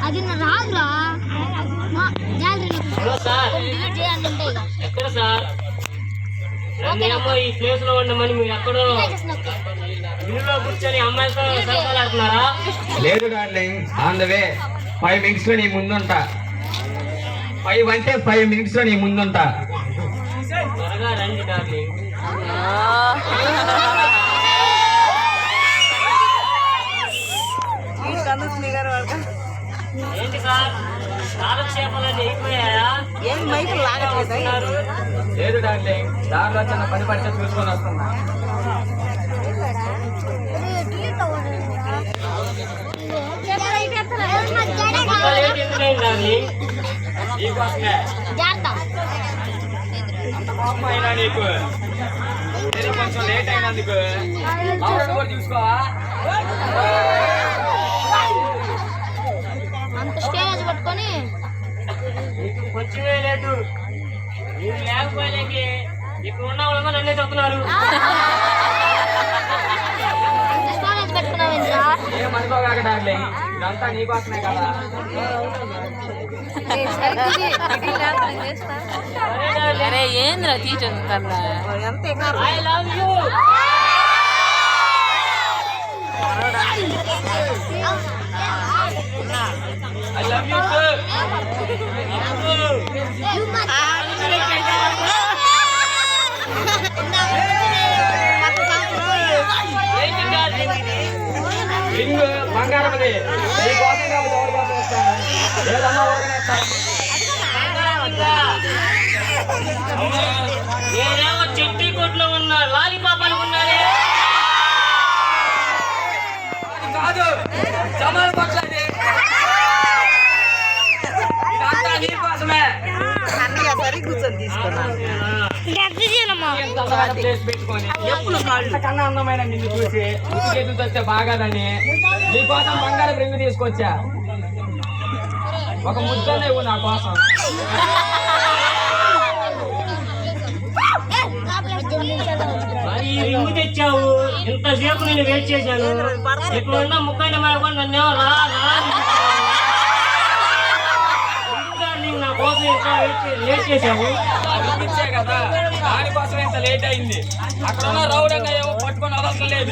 అది రాదురా ఎక్కడ సార్ ఈ ప్లేస్ లో ఉండమని మీరు ఎక్కడో ఇల్లులో కూర్చొని అమ్మాయితో సరసాలాడుతున్నారా? లేదు darling, on the way. 5 minutes లో నీ ముందుంటా. 5 అంటే 5 minutes లో నీ ముందుంటా. త్వరగా రండి డార్లింగ్. ఏంటి సార్ కాలక్షేపాలన్నీ అయిపోయాయా? ఏం మైకులు లాగట్లేదు. లేదు డార్లింగ్, దారిలో చిన్న పని పడితే చూసుకొని వస్తున్నా. నీకోసమే కోపం అయినా నీకు కొంచెం లేట్ అయినందుకు కూడా చూసుకోవా? అంత స్టేజ్ పట్టుకొని కొంచెమే లేటు. మీరు లేకపోయలేకి ఇక్కడ ఉన్న వాళ్ళ నన్నే చెప్తున్నారు. స్టేజ్ పెట్టుకున్నావేంద్రా? ఏమనుకోగాక డార్లింగ్, ఇదంతా నీకోసమే కదా. అరే ఏంద్రా teacher I love you. I love you too. Ring బంగారమది. నీ కోసం కాబట్టి ఎవరి కోసం వస్తాను? ఏదన్నా ఓర్గనేస్తాను. నేనేమో చెట్టి కొట్లో ఉన్న లాలీపాప్ అనుకున్నానే. కాదు, జమాల్ పట్లది. ఇదంతా నీ కోసమే. అన్నయ్య సరి కూర్చొని తీసుకున్నాను. ప్లేస్ పెట్టుకొని ఎప్పుడు కన్నా అందమైన నిన్ను చూసి చేతులు వస్తే బాగాదని నీకోసం బంగారం రింగు తీసుకొచ్చా. ఒక ముద్దనే ఇవ్వు నా కోసం. మరి ఈ రింగు తెచ్చావు, ఇంతసేపు నేను వెయిట్ చేశాను. ఇప్పుడు ఉన్న ముక్కైన కూడా నన్నేమో రా నా కోసం ఇంకా లేట్ చేశావు. ఇచ్చే కదా, దానికోసం ఇంత లేట్ అయింది. అక్కడ ఉన్న రౌడంగా ఏమో పట్టుకొని అవసరం లేదు.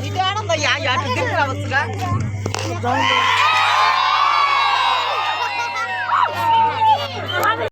ఇదే ఆనందయ్యా, అటు దిక్కు రావచ్చుగా.